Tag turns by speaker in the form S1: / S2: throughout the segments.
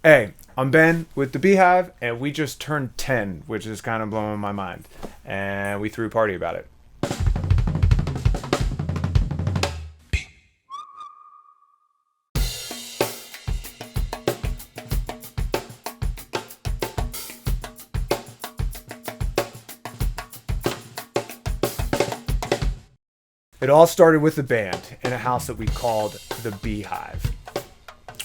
S1: Hey, I'm Ben with the BE-Hive, and we just turned 10, which is kind of blowing my mind. And we threw a party about it. It all started with a band in a house that we called the BE-Hive.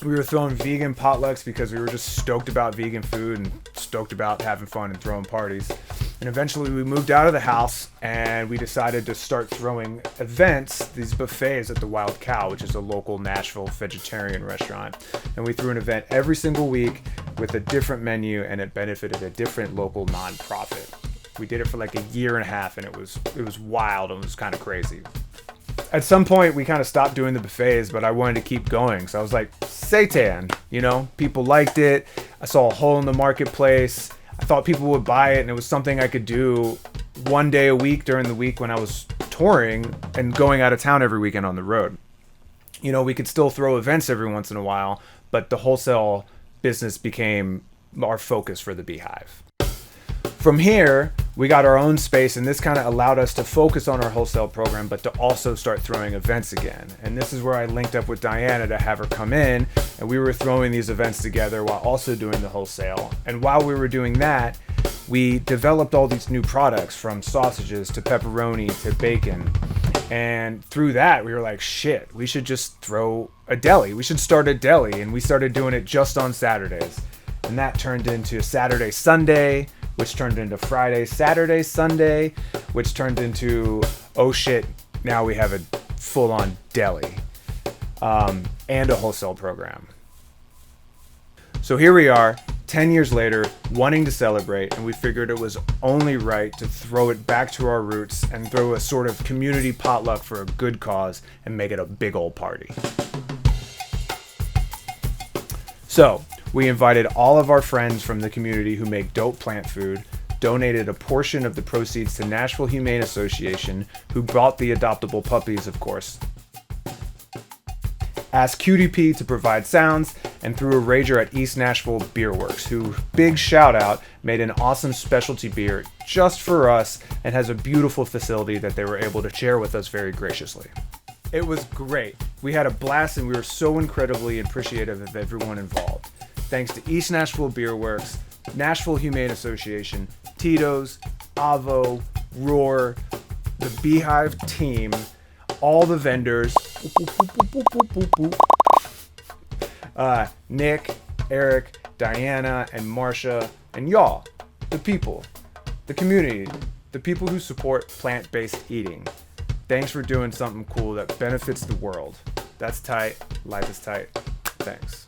S1: We were throwing vegan potlucks because we were just stoked about vegan food and stoked about having fun and throwing parties. And eventually we moved out of the house and we decided to start throwing events, these buffets at the Wild Cow, which is a local Nashville vegetarian restaurant. And we threw an event every single week with a different menu, and it benefited a different local nonprofit. We did it for like a year and a half, and it was wild and it was kind of crazy. At some point we kind of stopped doing the buffets, but I wanted to keep going, so I was like, seitan, people liked it. I saw a hole in the marketplace. I thought people would buy it, and it was something I could do one day a week during the week when I was touring and going out of town every weekend on the road. We could still throw events every once in a while, but the wholesale business became our focus for the BE-Hive. From here, we got our own space, and this kind of allowed us to focus on our wholesale program, but to also start throwing events again. And this is where I linked up with Diana to have her come in, and we were throwing these events together while also doing the wholesale. And while we were doing that, we developed all these new products, from sausages to pepperoni to bacon. And through that, we were like, shit, we should just throw a deli. We should start a deli. And we started doing it just on Saturdays. And that turned into Saturday, Sunday, which turned into Friday, Saturday, Sunday, which turned into, oh shit, now we have a full-on deli and a wholesale program. So here we are, 10 years later, wanting to celebrate, and we figured it was only right to throw it back to our roots and throw a sort of community potluck for a good cause and make it a big old party. So we invited all of our friends from the community who make dope plant food, donated a portion of the proceeds to Nashville Humane Association, who brought the adoptable puppies, of course, asked QDP to provide sounds, and threw a rager at East Nashville Beer Works, who, big shout out, made an awesome specialty beer just for us and has a beautiful facility that they were able to share with us very graciously. It was great. We had a blast, and we were so incredibly appreciative of everyone involved. Thanks to East Nashville Beer Works, Nashville Humane Association, Tito's, Avo, Roar, the BE-Hive team, all the vendors, Nick, Eric, Diana, and Marsha, and y'all, the people, the community, the people who support plant-based eating. Thanks for doing something cool that benefits the world. That's tight. Life is tight. Thanks.